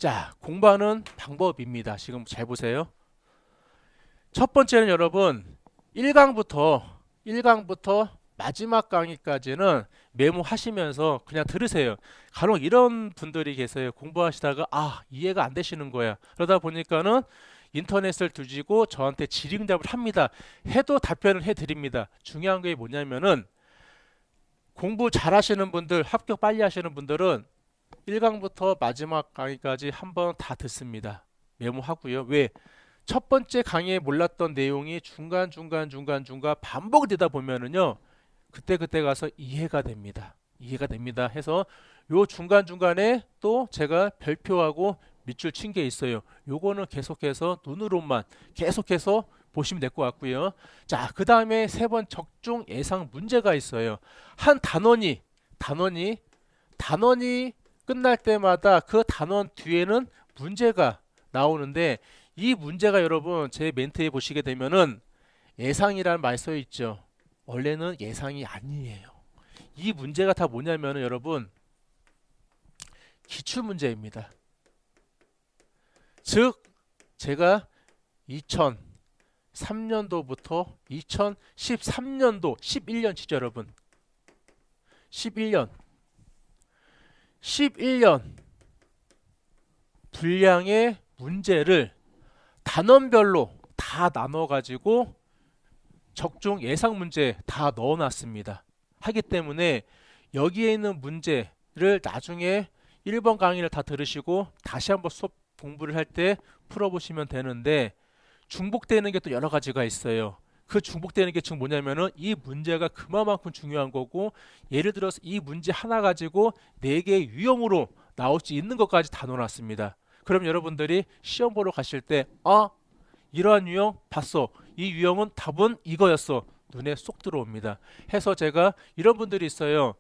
자, 공부하는 방법입니다. 지금 잘 보세요. 첫 번째는 여러분 1강부터 마지막 강의까지는 메모하시면서 그냥 들으세요. 간혹 이런 분들이 계세요. 공부하시다가 이해가 안 되시는 거야. 그러다 보니까는 인터넷을 뒤지고 저한테 질의응답을 합니다. 해도 답변을 해드립니다. 중요한 게 뭐냐면은 공부 잘 하시는 분들, 합격 빨리 하시는 분들은 1강부터 마지막 강의까지 한번 다 듣습니다. 메모하고요. 왜? 첫 번째 강의에 몰랐던 내용이 중간 반복되다 보면은요, 그때 가서 이해가 됩니다. 이해가 됩니다. 해서 요 중간에 또 제가 별표하고 밑줄 친 게 있어요. 요거는 계속해서 눈으로만 계속해서 보시면 될 것 같고요. 자, 그 다음에 세 번 적중 예상 문제가 있어요. 한 단원이 끝날 때마다 그 단원 뒤에는 문제가 나오는데, 이 문제가 여러분 제 멘트에 보시게 되면은 예상이라는 말 써 있죠. 원래는 예상이 아니에요. 이 문제가 다 뭐냐면은 여러분 기출 문제입니다. 즉 제가 2003년도부터 2013년도 11년 치죠 여러분. 11년 분량의 문제를 단원별로 다 나눠 가지고 적중 예상 문제 다 넣어 놨습니다. 하기 때문에 여기에 있는 문제를 나중에 1번 강의를 다 들으시고 다시 한번 수업 공부를 할 때 풀어보시면 되는데, 중복되는 게 또 여러 가지가 있어요. 그 중복되는 게 지금 뭐냐면은 이 문제가 그만큼 중요한 거고, 예를 들어서 이 문제 하나 가지고 4개의 유형으로 나올 수 있는 것까지 다 넣어놨습니다. 그럼 여러분들이 시험 보러 가실 때 이러한 유형 봤어. 이 유형은 답은 이거였어. 눈에 쏙 들어옵니다. 해서 제가 이런 분들이 있어요.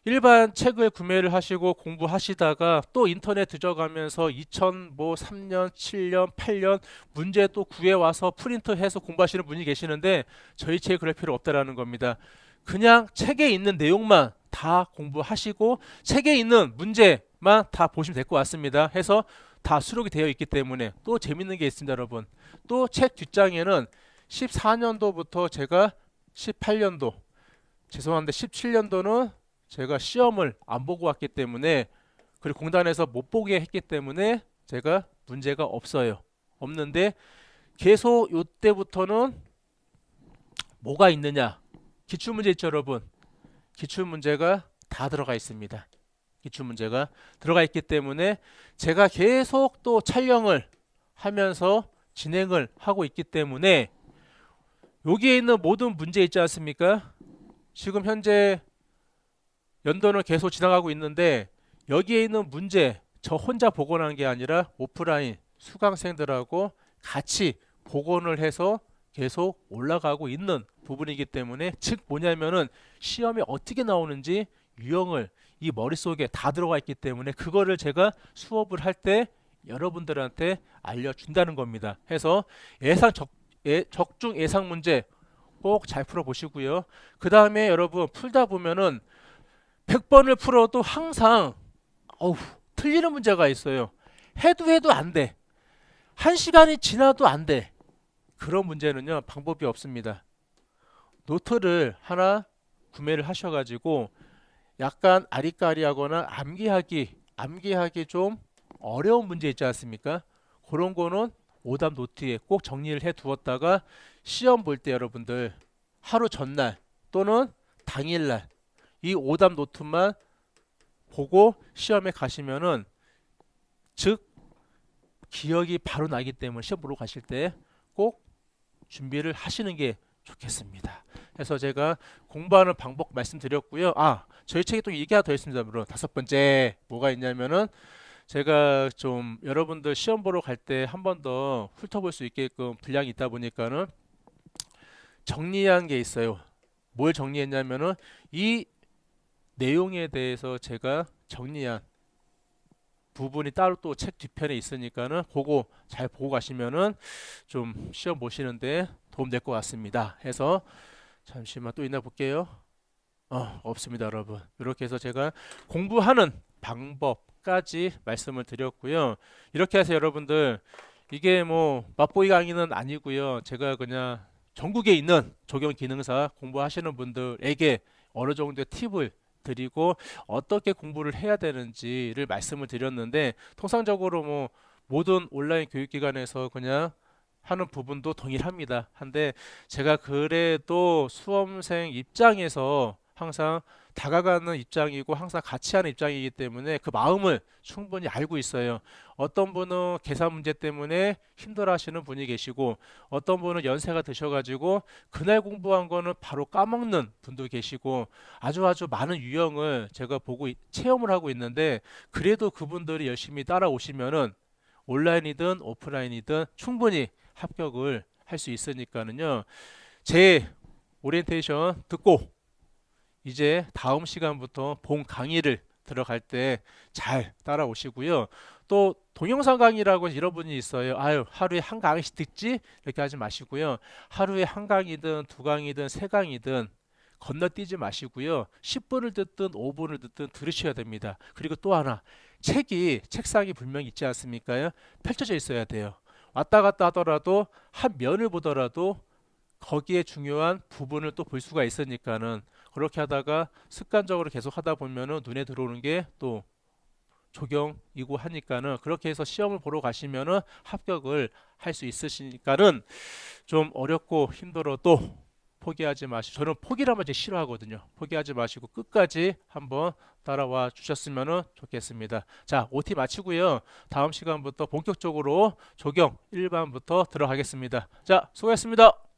일반 책을 구매를 하시고 공부하시다가 또 인터넷 뒤져가면서 2003년, 7년, 8년 문제 또 구해와서 프린트해서 공부하시는 분이 계시는데, 저희 책에 그럴 필요 없다라는 겁니다. 그냥 책에 있는 내용만 다 공부하시고 책에 있는 문제만 다 보시면 될 것 같습니다. 해서 다 수록이 되어 있기 때문에. 또 재밌는 게 있습니다 여러분. 또 책 뒷장에는 14년도부터 제가 18년도, 죄송한데 17년도는 제가 시험을 안 보고 왔기 때문에, 그리고 공단에서 못 보게 했기 때문에 제가 문제가 없는데, 계속 이때부터는 뭐가 있느냐, 기출문제 있죠 여러분. 기출문제가 다 들어가 있습니다. 기출문제가 들어가 있기 때문에 제가 계속 또 촬영을 하면서 진행을 하고 있기 때문에 여기에 있는 모든 문제 있지 않습니까? 지금 현재 연도는 계속 지나가고 있는데, 여기에 있는 문제 저 혼자 복원한 게 아니라 오프라인 수강생들하고 같이 복원을 해서 계속 올라가고 있는 부분이기 때문에, 즉 뭐냐면은 시험이 어떻게 나오는지 유형을 이 머릿속에 다 들어가 있기 때문에 그거를 제가 수업을 할 때 여러분들한테 알려준다는 겁니다. 해서 적중 예상 문제 꼭 잘 풀어보시고요. 그 다음에 여러분 풀다 보면은 100번을 풀어도 항상 틀리는 문제가 있어요. 해도 안 돼. 1시간이 지나도 안 돼. 그런 문제는요 방법이 없습니다. 노트를 하나 구매를 하셔가지고 약간 아리까리하거나 암기하기 좀 어려운 문제 있지 않습니까? 그런 거는 오답 노트에 꼭 정리를 해 두었다가 시험 볼 때 여러분들 하루 전날 또는 당일날 이 오답 노트만 보고 시험에 가시면은, 즉 기억이 바로 나기 때문에 시험 보러 가실 때 꼭 준비를 하시는 게 좋겠습니다. 그래서 제가 공부하는 방법 말씀드렸고요. 저희 책에 또 얘기가 더 있습니다. 물론 5번째 뭐가 있냐면은, 제가 좀 여러분들 시험 보러 갈 때 한 번 더 훑어볼 수 있게끔 분량이 있다 보니까는 정리한 게 있어요. 뭘 정리했냐면은 이 내용에 대해서 제가 정리한 부분이 따로 또 책 뒤편에 있으니까는 그거 잘 보고 가시면은 좀 시험 보시는데 도움 될 것 같습니다. 해서 잠시만 또 있나 볼게요. 없습니다 여러분. 이렇게 해서 제가 공부하는 방법 까지 말씀을 드렸고요. 이렇게 해서 여러분들 이게 뭐 맛보기 강의는 아니고요. 제가 그냥 전국에 있는 조경 기능사 공부하시는 분들에게 어느 정도의 팁을 드리고 어떻게 공부를 해야 되는지를 말씀을 드렸는데, 통상적으로 뭐 모든 온라인 교육기관에서 그냥 하는 부분도 동일합니다. 한데 제가 그래도 수험생 입장에서 항상 다가가는 입장이고 항상 같이 하는 입장이기 때문에 그 마음을 충분히 알고 있어요. 어떤 분은 계산 문제 때문에 힘들어 하시는 분이 계시고, 어떤 분은 연세가 드셔가지고 그날 공부한 거는 바로 까먹는 분도 계시고, 아주 많은 유형을 제가 보고 체험을 하고 있는데, 그래도 그분들이 열심히 따라오시면은 온라인이든 오프라인이든 충분히 합격을 할 수 있으니까는요. 제 오리엔테이션 듣고 이제 다음 시간부터 본 강의를 들어갈 때 잘 따라오시고요. 또 동영상 강의라고 이런 분이 있어요. 아유, 하루에 한 강의씩 듣지? 이렇게 하지 마시고요. 하루에 한 강의든 두 강의든 세 강의든 건너뛰지 마시고요. 10분을 듣든 5분을 듣든 들으셔야 됩니다. 그리고 또 하나, 책상이 분명히 있지 않습니까? 펼쳐져 있어야 돼요. 왔다 갔다 하더라도 한 면을 보더라도 거기에 중요한 부분을 또 볼 수가 있으니까는, 그렇게 하다가 습관적으로 계속 하다 보면은 눈에 들어오는 게 또 조경이고 하니까는, 그렇게 해서 시험을 보러 가시면은 합격을 할 수 있으시니까는 좀 어렵고 힘들어도 포기하지 마시고, 저는 포기라면 제일 싫어하거든요. 포기하지 마시고 끝까지 한번 따라와 주셨으면 좋겠습니다. 자, OT 마치고요. 다음 시간부터 본격적으로 조경 1반부터 들어가겠습니다. 자, 수고하셨습니다.